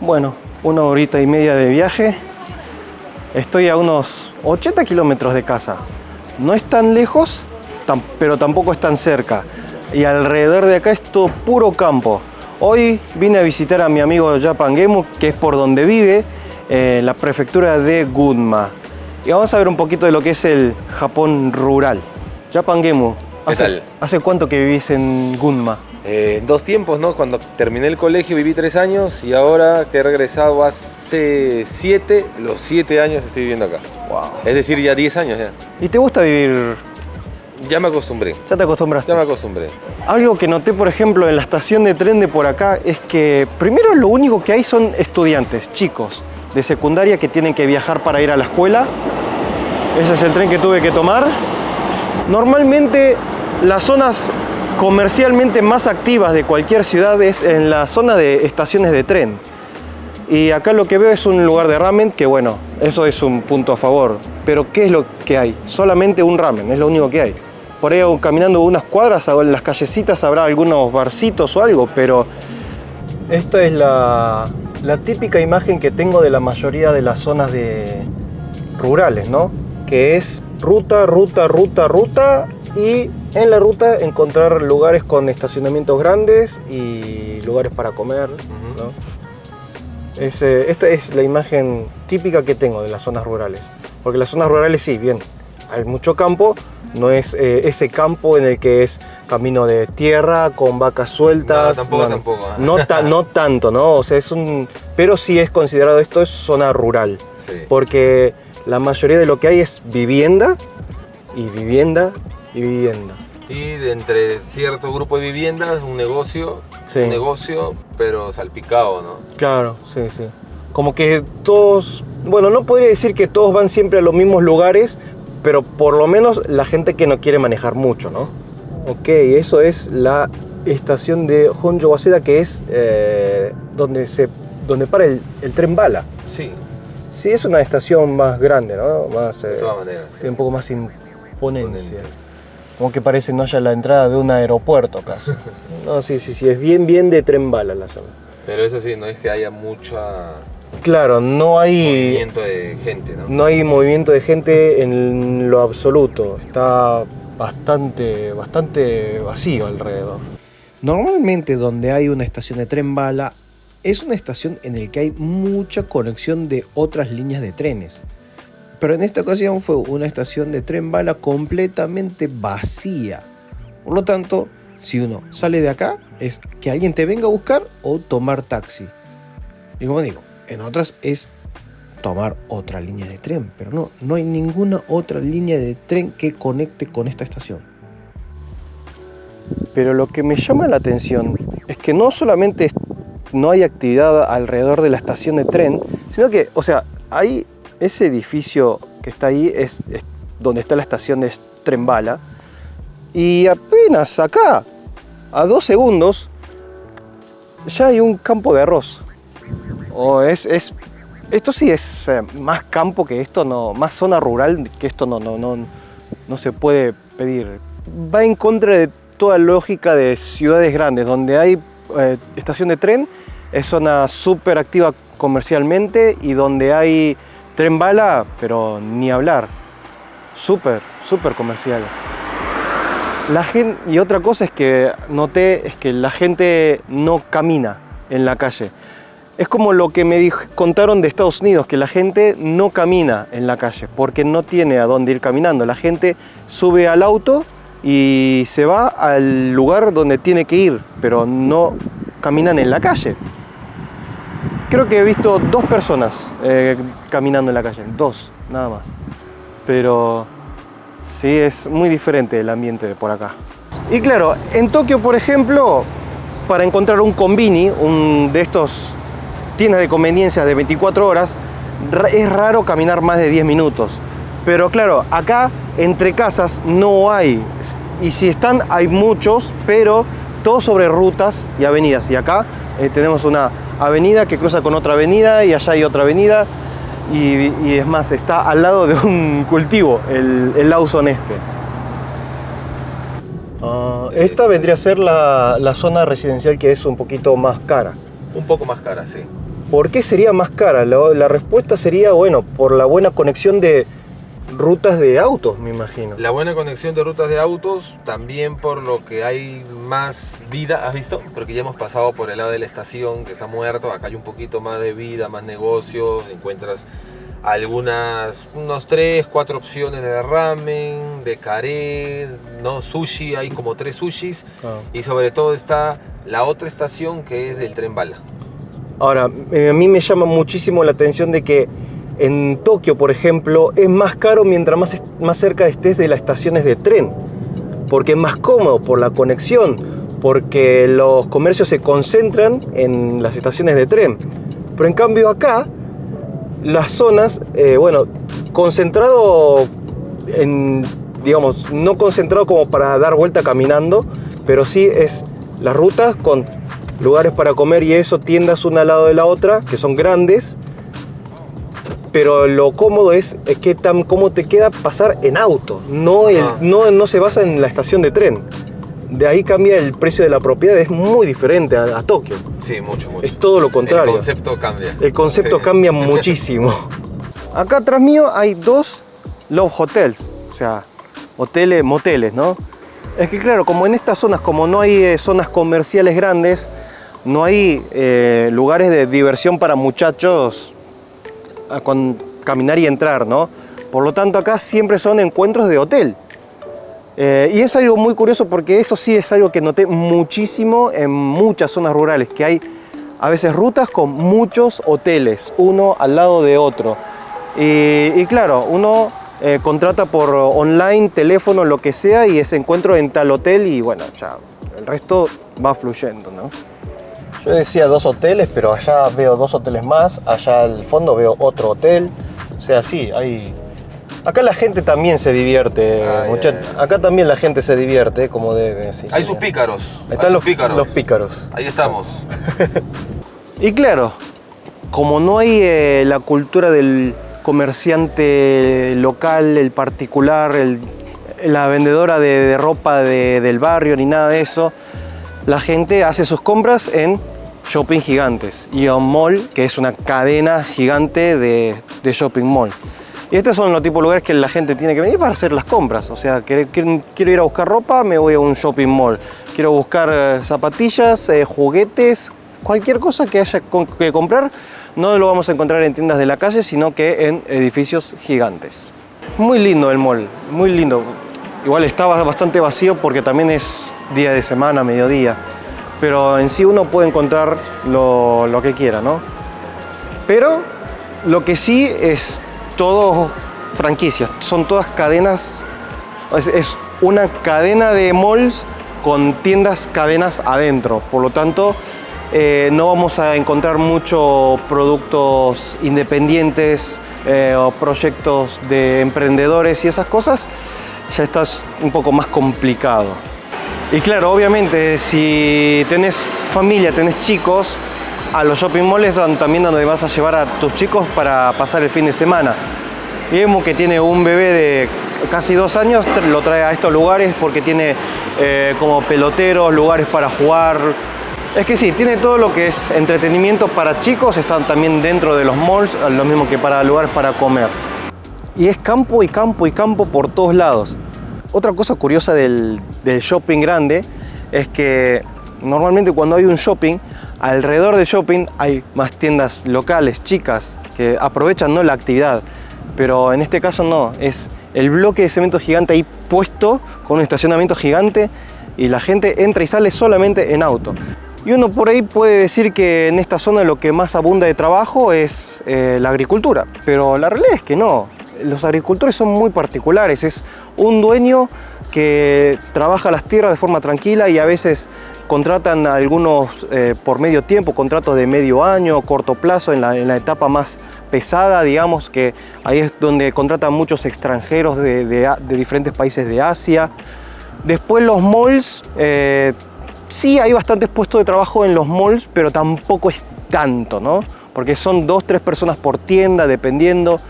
Bueno, 1 horita y media de viaje. Estoy a unos 80 kilómetros de casa. No es tan lejos, pero tampoco es tan cerca. Y alrededor de acá es todo puro campo. Hoy vine a visitar a mi amigo Japan Gemu, que es por donde vive, la prefectura de Gunma. Y vamos a ver un poquito de lo que es el Japón rural. Japan Gemu, ¿hace cuánto que vivís en Gunma? Dos tiempos, ¿no? Cuando terminé el colegio viví 3 años y ahora que he regresado hace 7, los 7 años estoy viviendo acá. Wow. Es decir, ya 10 años ya. ¿Y te gusta vivir? Ya me acostumbré. ¿Ya te acostumbraste? Ya me acostumbré. Algo que noté, por ejemplo, en la estación de tren de por acá es que primero lo único que hay son estudiantes, chicos de secundaria que tienen que viajar para ir a la escuela. Ese es el tren que tuve que tomar. Normalmente las zonas comercialmente más activas de cualquier ciudad es en la zona de estaciones de tren. Y acá lo que veo es un lugar de ramen, que bueno, eso es un punto a favor. Pero ¿qué es lo que hay? Solamente un ramen, es lo único que hay. Por ahí caminando unas cuadras, en las callecitas habrá algunos barcitos o algo, pero esta es la típica imagen que tengo de la mayoría de las zonas rurales, ¿no? Que es ruta, ruta, ruta, ruta, y en la ruta encontrar lugares con estacionamientos grandes y lugares para comer, ¿no? Esta es la imagen típica que tengo de las zonas rurales. Porque las zonas rurales sí, bien, hay mucho campo, no es ese campo en el que es camino de tierra con vacas sueltas. No, tampoco. No tanto, ¿no? O sea, pero sí es considerado esto es zona rural. Sí. Porque la mayoría de lo que hay es vivienda y vivienda y vivienda. Y de entre cierto grupo de viviendas, un negocio, Sí. un negocio, pero salpicado, ¿no? Claro, sí, sí. Como que todos, bueno, no podría decir que todos van siempre a los mismos lugares, pero por lo menos la gente que no quiere manejar mucho, ¿no? Ok, eso es la estación de Honjo Waseda, que es donde para el tren bala. Sí. Sí, es una estación más grande, ¿no? Más, De todas maneras. Sí. tiene un poco más imponencia. Como que parece no ya la entrada de un aeropuerto casi. No, sí, es bien de tren bala la zona. Pero eso sí, no es que haya mucha Claro, no hay movimiento de gente, ¿no? no hay movimiento de gente en lo absoluto. Está bastante vacío alrededor. Normalmente donde hay una estación de tren bala es una estación en la que hay mucha conexión de otras líneas de trenes. Pero en esta ocasión fue una estación de tren bala completamente vacía. Por lo tanto, si uno sale de acá, es que alguien te venga a buscar o tomar taxi. Y como digo, en otras es tomar otra línea de tren, pero no hay ninguna otra línea de tren que conecte con esta estación. Pero lo que me llama la atención es que no solamente no hay actividad alrededor de la estación de tren, sino que, o sea, hay ese edificio que está ahí, es donde está la estación de tren bala, y apenas acá, a 2 segundos, ya hay un campo de arroz. Esto sí es más campo que esto, no, más zona rural que esto no se puede pedir. Va en contra de toda lógica de ciudades grandes, donde hay estación de tren, es zona súper activa comercialmente, y donde hay tren bala, pero ni hablar, súper comercial. Y otra cosa es que noté es que la gente no camina en la calle. Es como lo que me contaron de Estados Unidos, que la gente no camina en la calle porque no tiene a dónde ir caminando. La gente sube al auto y se va al lugar donde tiene que ir, pero no caminan en la calle. Creo que he visto 2 personas caminando en la calle, 2, nada más. Pero sí, es muy diferente el ambiente de por acá. Y claro, en Tokio, por ejemplo, para encontrar un konbini, de estos tiendas de conveniencia de 24 horas, es raro caminar más de 10 minutos. Pero claro, acá entre casas no hay. Y si están, hay muchos, pero todos sobre rutas y avenidas. Y acá tenemos una avenida que cruza con otra avenida, y allá hay otra avenida. Y es más, está al lado de un cultivo, el Lawson este. Esta vendría a ser la zona residencial, que es un poquito más cara. Un poco más cara, sí. ¿por qué sería más cara? La respuesta sería, bueno, por la buena conexión de rutas de autos, me imagino. La buena conexión de rutas de autos, también por lo que hay más vida, ¿has visto? Porque ya hemos pasado por el lado de la estación, que está muerto, acá hay un poquito más de vida, más negocios, encuentras unos 3, 4 opciones de ramen, de caré, ¿no? Sushi, hay como 3 sushis, y sobre todo está la otra estación que es del tren bala. Ahora, a mí me llama muchísimo la atención de que en Tokio, por ejemplo, es más caro mientras más cerca estés de las estaciones de tren, porque es más cómodo por la conexión, porque los comercios se concentran en las estaciones de tren. Pero en cambio acá, las zonas, concentrado digamos, no concentrado como para dar vuelta caminando, pero sí es las rutas con lugares para comer y eso, tiendas una al lado de la otra, que son grandes. Pero lo cómodo es que cómo te queda pasar en auto, no se basa en la estación de tren. De ahí cambia el precio de la propiedad, es muy diferente a Tokio. Sí, mucho. Es todo lo contrario. El concepto cambia. El concepto cambia muchísimo. Acá atrás mío hay 2 Love Hotels, o sea, hoteles, moteles, ¿no? Es que claro, como en estas zonas, como no hay zonas comerciales grandes, no hay lugares de diversión para muchachos con caminar y entrar, ¿no? Por lo tanto, acá siempre son encuentros de hotel. Y es algo muy curioso porque eso sí es algo que noté muchísimo en muchas zonas rurales, que hay a veces rutas con muchos hoteles, uno al lado de otro. Y claro, uno contrata por online, teléfono, lo que sea, y ese encuentro en tal hotel y bueno, ya el resto va fluyendo, ¿no? Yo decía 2 hoteles, pero allá veo 2 hoteles más, allá al fondo veo otro hotel. O sea, sí, hay... Acá la gente también se divierte, acá también la gente se divierte, como debe. Sí, hay sus pícaros. Están los pícaros. Ahí estamos. Y claro, como no hay la cultura del comerciante local, el particular, la vendedora de ropa del barrio, ni nada de eso, la gente hace sus compras en shopping gigantes y un mall, que es una cadena gigante de shopping mall. Y estos son los tipos de lugares que la gente tiene que venir para hacer las compras. O sea, quiero ir a buscar ropa, me voy a un shopping mall. Quiero buscar zapatillas, juguetes, cualquier cosa que haya que comprar, no lo vamos a encontrar en tiendas de la calle, sino que en edificios gigantes. Muy lindo el mall, muy lindo. Igual estaba bastante vacío porque también es día de semana, mediodía. Pero en sí uno puede encontrar lo que quiera, ¿no? Pero lo que sí es todo franquicias, son todas cadenas, es una cadena de malls con tiendas cadenas adentro, por lo tanto no vamos a encontrar muchos productos independientes o proyectos de emprendedores y esas cosas, ya está un poco más complicado. Y claro, obviamente si tenés familia, tenés chicos, a los shopping malls es también donde vas a llevar a tus chicos para pasar el fin de semana. Y vemos que tiene un bebé de casi 2 años, lo trae a estos lugares porque tiene como peloteros, lugares para jugar. Es que sí, tiene todo lo que es entretenimiento para chicos, están también dentro de los malls, lo mismo que para lugares para comer. Y es campo y campo y campo por todos lados. Otra cosa curiosa del shopping grande es que normalmente cuando hay un shopping, alrededor del shopping hay más tiendas locales, chicas, que aprovechan, ¿no?, la actividad. Pero en este caso no, es el bloque de cemento gigante ahí puesto con un estacionamiento gigante y la gente entra y sale solamente en auto. Y uno por ahí puede decir que en esta zona lo que más abunda de trabajo es la agricultura, pero la realidad es que no. Los agricultores son muy particulares, es un dueño que trabaja las tierras de forma tranquila y a veces contratan a algunos por medio tiempo, contratos de medio año, corto plazo, en la etapa más pesada, digamos, que ahí es donde contratan muchos extranjeros de diferentes países de Asia. Después los malls, sí hay bastantes puestos de trabajo en los malls, pero tampoco es tanto, ¿no? Porque son 2 o 3 personas por tienda, dependiendo.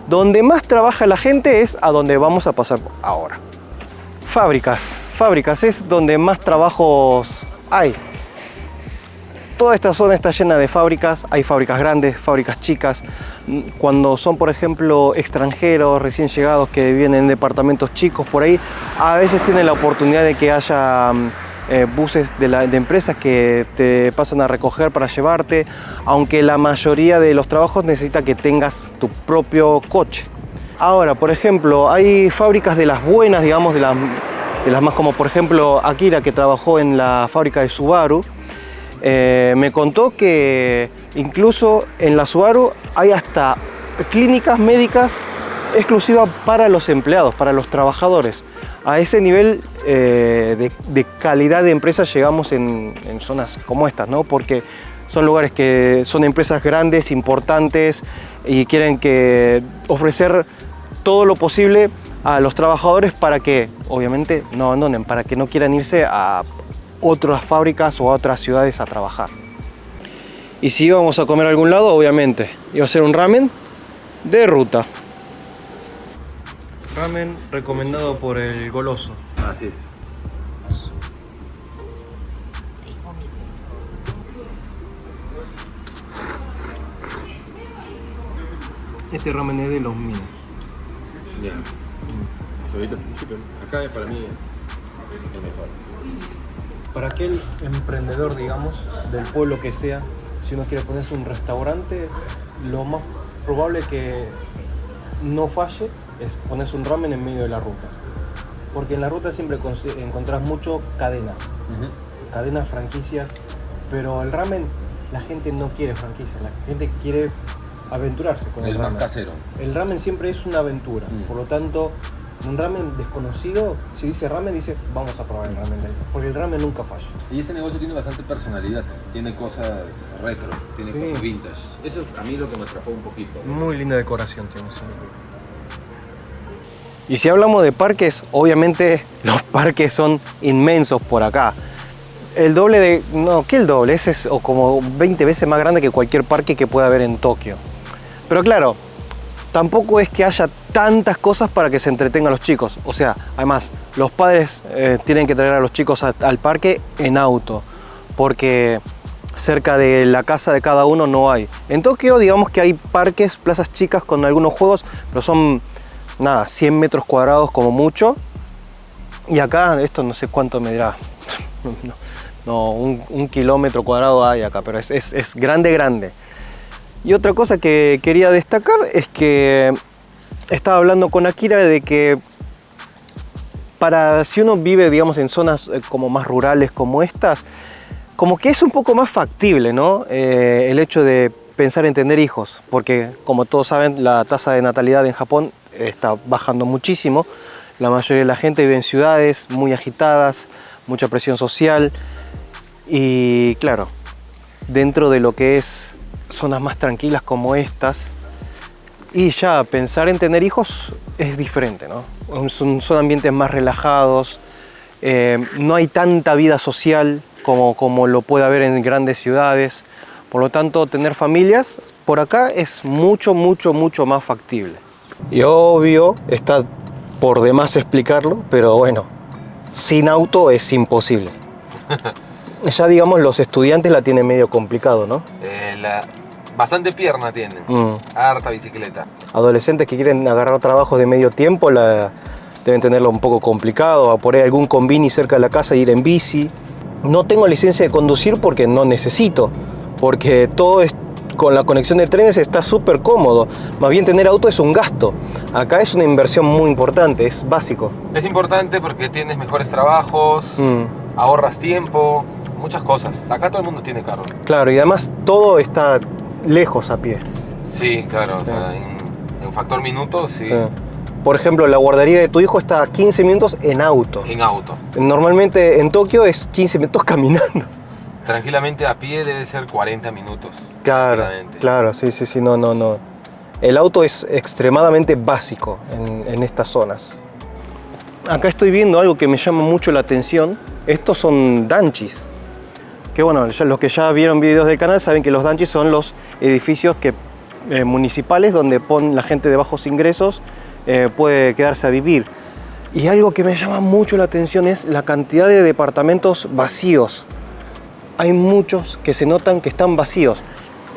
Donde más trabaja la gente es a donde vamos a pasar ahora. Fábricas es donde más trabajos hay. Toda esta zona está llena de fábricas, hay fábricas grandes, fábricas chicas. Cuando son, por ejemplo, extranjeros recién llegados que viven en departamentos chicos por ahí, a veces tienen la oportunidad de que haya buses de empresas que te pasan a recoger para llevarte, aunque la mayoría de los trabajos necesita que tengas tu propio coche. Ahora, por ejemplo, hay fábricas de las buenas, digamos, de las más, como por ejemplo Akira, que trabajó en la fábrica de Subaru. Me contó que incluso en la Subaru hay hasta clínicas médicas exclusivas para los empleados, para los trabajadores. A ese nivel de calidad de empresa llegamos en zonas como estas, ¿no? Porque son lugares que son empresas grandes, importantes y quieren ofrecer todo lo posible a los trabajadores para que, obviamente, no abandonen, para que no quieran irse a otras fábricas o a otras ciudades a trabajar. Y si íbamos a comer a algún lado, obviamente, iba a ser un ramen de ruta. Ramen recomendado por el goloso. Así es. Este ramen es de los míos. Bien. Acá para mí es mejor. Para aquel emprendedor, digamos, del pueblo que sea, si uno quiere ponerse un restaurante, lo más probable que no falle es ponerse un ramen en medio de la ruta. Porque en la ruta siempre encontrás mucho cadenas, cadenas, franquicias, pero el ramen, la gente no quiere franquicias, la gente quiere aventurarse con el ramen. Más casero. El ramen siempre es una aventura, por lo tanto, un ramen desconocido, si dice ramen, dice vamos a probar el ramen de ahí, porque el ramen nunca falla. Y este negocio tiene bastante personalidad, tiene cosas retro, tiene cosas vintage. Eso es a mí lo que me atrapó un poquito. Muy linda decoración tiene. Y si hablamos de parques, obviamente los parques son inmensos por acá. El doble de... no, ¿qué el doble? Ese es como 20 veces más grande que cualquier parque que pueda haber en Tokio. Pero claro, tampoco es que haya tantas cosas para que se entretengan los chicos. O sea, además, los padres tienen que traer a los chicos al parque en auto, porque cerca de la casa de cada uno no hay. En Tokio, digamos que hay parques, plazas chicas con algunos juegos, pero son, nada, 100 metros cuadrados como mucho. Y acá, esto no sé cuánto medirá. No, un kilómetro cuadrado hay acá, pero es grande, grande. Y otra cosa que quería destacar es que estaba hablando con Akira de que si uno vive, digamos, en zonas como más rurales como estas, como que es un poco más factible, ¿no? El hecho de pensar en tener hijos, porque como todos saben, la tasa de natalidad en Japón está bajando muchísimo. La mayoría de la gente vive en ciudades muy agitadas, mucha presión social y claro, dentro de lo que es zonas más tranquilas como estas, y ya pensar en tener hijos es diferente, ¿no? Son ambientes más relajados, no hay tanta vida social como lo puede haber en grandes ciudades, por lo tanto tener familias por acá es mucho más factible. Y obvio, está por demás explicarlo, pero bueno, sin auto es imposible. Ya digamos los estudiantes la tienen medio complicado, ¿no? Bastante pierna tienen, harta bicicleta. Adolescentes que quieren agarrar trabajos de medio tiempo deben tenerlo un poco complicado, por ahí algún convini cerca de la casa, ir en bici. No tengo licencia de conducir porque no necesito, porque todo es, con la conexión de trenes está súper cómodo. Más bien tener auto es un gasto. Acá es una inversión muy importante, es básico. Es importante porque tienes mejores trabajos, ahorras tiempo, muchas cosas. Acá todo el mundo tiene carro. Claro, y además todo está lejos a pie. Sí, claro. Sí. O sea, en factor minutos, sí. Por ejemplo, la guardería de tu hijo está a 15 minutos en auto. En auto. Normalmente en Tokio es 15 minutos caminando. Tranquilamente a pie debe ser 40 minutos. Claro, sí, no. El auto es extremadamente básico en estas zonas. Acá estoy viendo algo que me llama mucho la atención. Estos son danchis. Que bueno, los que ya vieron videos del canal saben que los danchis son los edificios municipales donde la gente de bajos ingresos puede quedarse a vivir. Y algo que me llama mucho la atención es la cantidad de departamentos vacíos. hay muchos que se notan que están vacíos.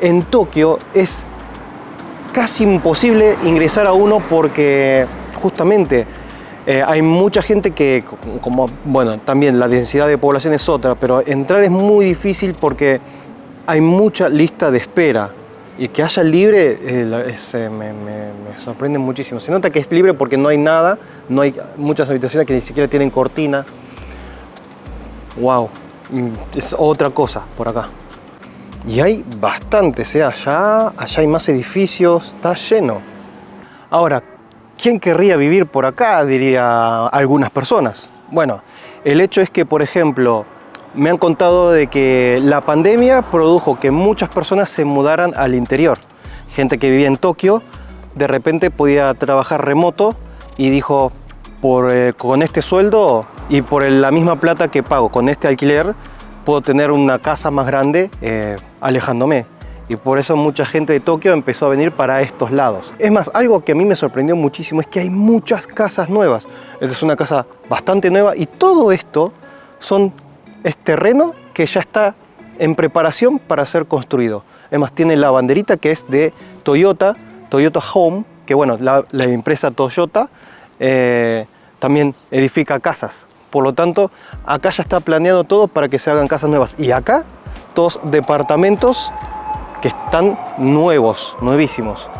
En Tokio es casi imposible ingresar a uno porque justamente hay mucha gente que, como, bueno, también la densidad de población es otra, pero entrar es muy difícil porque hay mucha lista de espera. Y que haya libre me sorprende muchísimo. Se nota que es libre porque no hay nada, no hay muchas habitaciones que ni siquiera tienen cortina. Wow, es otra cosa por acá. Y hay bastantes, allá hay más edificios, está lleno. Ahora, ¿quién querría vivir por acá? Diría algunas personas. Bueno, el hecho es que, por ejemplo, me han contado de que la pandemia produjo que muchas personas se mudaran al interior. Gente que vivía en Tokio, de repente podía trabajar remoto y dijo, con este sueldo y por la misma plata que pago con este alquiler, puedo tener una casa más grande alejándome. Y por eso mucha gente de Tokio empezó a venir para estos lados. Es más, algo que a mí me sorprendió muchísimo es que hay muchas casas nuevas. Esta es una casa bastante nueva y todo esto es terreno que ya está en preparación para ser construido. Además tiene la banderita que es de Toyota Home, que bueno, la empresa Toyota también edifica casas. Por lo tanto, acá ya está planeado todo para que se hagan casas nuevas. Y acá, todos departamentos que están nuevos, nuevísimos.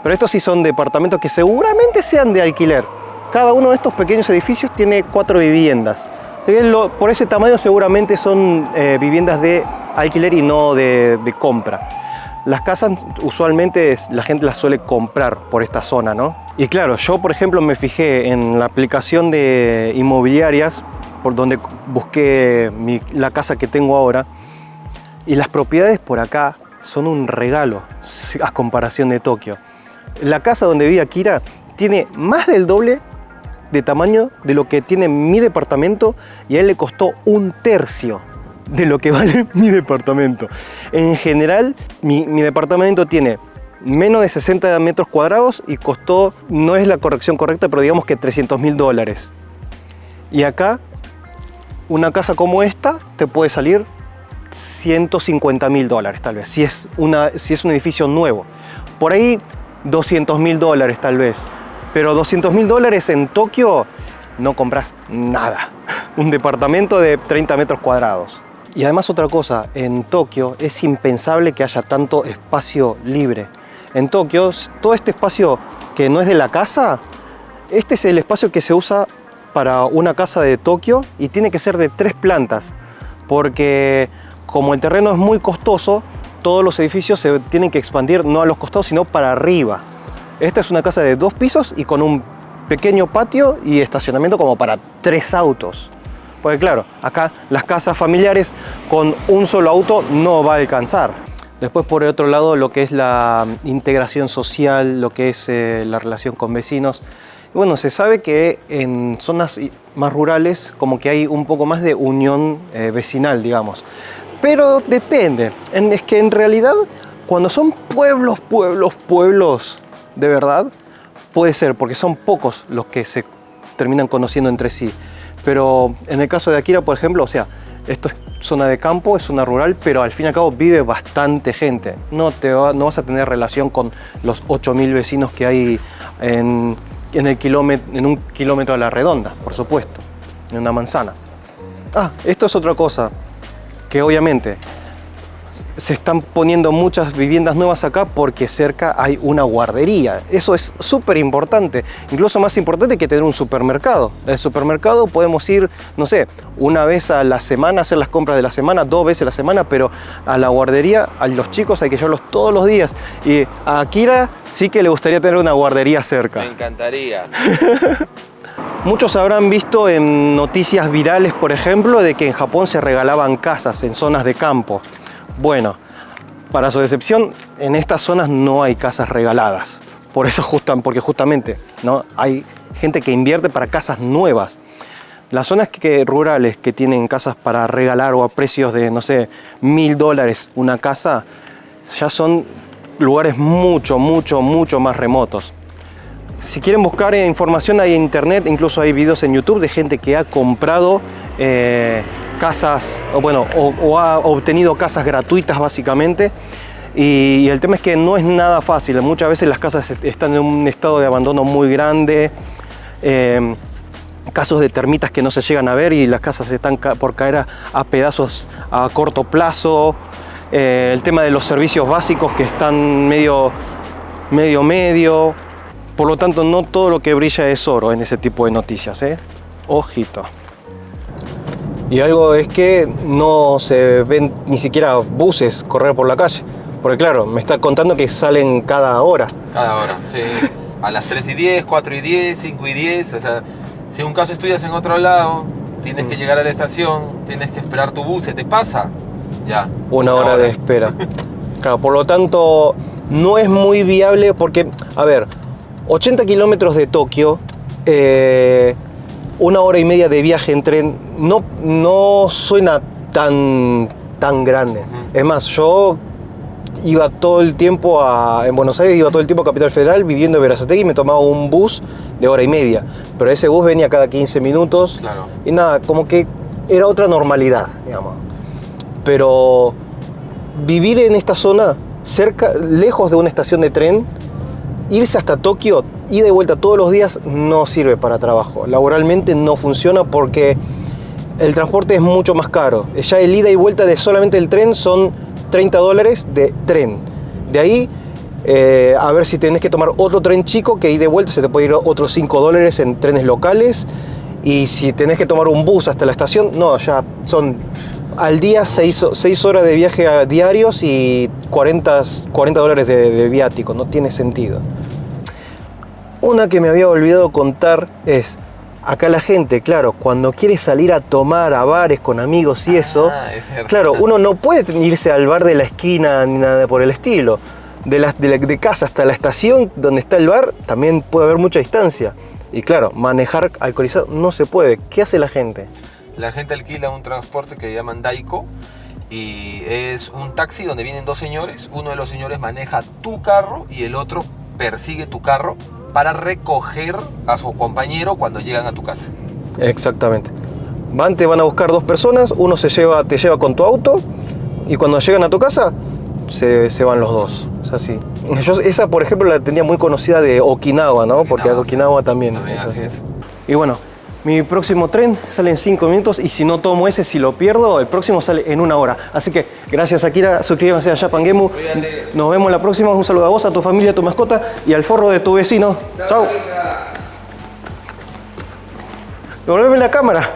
Pero estos sí son departamentos que seguramente sean de alquiler. Cada uno de estos pequeños edificios tiene 4 viviendas. Por ese tamaño seguramente son viviendas de alquiler y no de compra. Las casas usualmente la gente las suele comprar por esta zona, ¿no? Y claro, yo por ejemplo me fijé en la aplicación de inmobiliarias por donde busqué la casa que tengo ahora, y las propiedades por acá son un regalo a comparación de Tokio. La casa donde vive Akira tiene más del doble de tamaño de lo que tiene mi departamento y a él le costó 1/3 de lo que vale mi departamento. En general, mi departamento tiene menos de 60 metros cuadrados y costó, no es la corrección correcta, pero digamos que $300.000. Y acá, una casa como esta te puede salir $150.000 tal vez, si es un edificio nuevo. Por ahí $200.000 tal vez. Pero $200.000 en Tokio no compras nada. Un departamento de 30 metros cuadrados. Y además otra cosa, en Tokio es impensable que haya tanto espacio libre. En Tokio, todo este espacio que no es de la casa, este es el espacio que se usa para una casa de Tokio y tiene que ser de 3 plantas. Porque como el terreno es muy costoso, todos los edificios se tienen que expandir no a los costados, sino para arriba. Esta es una casa de 2 pisos y con un pequeño patio y estacionamiento como para 3 autos. Porque claro, acá las casas familiares con un solo auto no va a alcanzar. Después por el otro lado lo que es la integración social, lo que es la relación con vecinos. Y bueno, se sabe que en zonas más rurales como que hay un poco más de unión vecinal, digamos. Pero depende. Es que en realidad cuando son pueblos de verdad, puede ser, porque son pocos los que se terminan conociendo entre sí. Pero en el caso de Akira, por ejemplo, o sea, esto es zona de campo, es zona rural, pero al fin y al cabo vive bastante gente. No vas a tener relación con los 8.000 vecinos que hay en un kilómetro a la redonda, por supuesto, en una manzana. Esto es otra cosa, que obviamente se están poniendo muchas viviendas nuevas acá porque cerca hay una guardería. Eso es súper importante, incluso más importante que tener un supermercado. El supermercado podemos ir, no sé, una vez a la semana, hacer las compras de la semana, 2 veces a la semana, pero a la guardería, a los chicos hay que llevarlos todos los días. Y a Akira sí que le gustaría tener una guardería cerca. Me encantaría. Muchos habrán visto en noticias virales, por ejemplo, de que en Japón se regalaban casas en zonas de campo. Bueno, para su decepción, en estas zonas no hay casas regaladas. Porque justamente, ¿no? Hay gente que invierte para casas nuevas. Las zonas rurales que tienen casas para regalar o a precios de, no sé, $1.000 una casa, ya son lugares mucho más remotos. Si quieren buscar información hay en internet, incluso hay videos en YouTube de gente que ha comprado casas, o ha obtenido casas gratuitas básicamente. Y el tema es que no es nada fácil. Muchas veces las casas están en un estado de abandono muy grande. Casos de termitas que no se llegan a ver y las casas están por caer a pedazos a corto plazo. El tema de los servicios básicos que están medio. Por lo tanto, no todo lo que brilla es oro en ese tipo de noticias, ¿eh? Ojito. Y algo es que no se ven ni siquiera buses correr por la calle. Porque claro, me está contando que salen cada hora. Cada hora, sí. A las 3:10, 4:10, 5:10. O sea, si un caso estudias en otro lado, tienes que llegar a la estación, tienes que esperar tu bus, se te pasa. Ya. Una hora de espera. Claro, por lo tanto, no es muy viable porque, a ver, 80 kilómetros de Tokio, 1 hora y media de viaje en tren, no suena tan grande. Es más, yo iba todo el tiempo en Buenos Aires, iba todo el tiempo a Capital Federal, viviendo en Berazategui, y me tomaba un bus de 1 hora y media. Pero ese bus venía cada 15 minutos. Claro. Y nada, como que era otra normalidad, digamos. Pero vivir en esta zona, lejos de una estación de tren, irse hasta Tokio, ida y vuelta todos los días, no sirve para trabajo. Laboralmente no funciona porque el transporte es mucho más caro. Ya el ida y vuelta de solamente el tren son $30 de tren. De ahí, a ver si tenés que tomar otro tren chico, que ida y vuelta se te puede ir otros $5 en trenes locales. Y si tenés que tomar un bus hasta la estación, no, ya son al día 6 horas de viaje diarios y $40 de viático. No tiene sentido. Una que me había olvidado contar es, acá la gente, claro, cuando quiere salir a tomar a bares con amigos y eso, claro, uno no puede irse al bar de la esquina ni nada por el estilo. De casa hasta la estación donde está el bar también puede haber mucha distancia. Y claro, manejar alcoholizado no se puede. ¿Qué hace la gente? La gente alquila un transporte que llaman Daiko y es un taxi donde vienen 2 señores. Uno de los señores maneja tu carro y el otro persigue tu carro para recoger a su compañero cuando llegan a tu casa. Exactamente. Te van a buscar 2 personas, uno te lleva con tu auto y cuando llegan a tu casa se van los 2. Es así. Esa, por ejemplo, la tenía muy conocida de Okinawa, ¿no? Porque Okinawa también es así. Y bueno, mi próximo tren sale en 5 minutos y si no tomo ese, si lo pierdo, el próximo sale en 1 hora. Así que gracias, Akira. Suscríbanse a Japan Gemu. Nos vemos la próxima. Un saludo a vos, a tu familia, a tu mascota y al forro de tu vecino. Chao. Devolveme la cámara.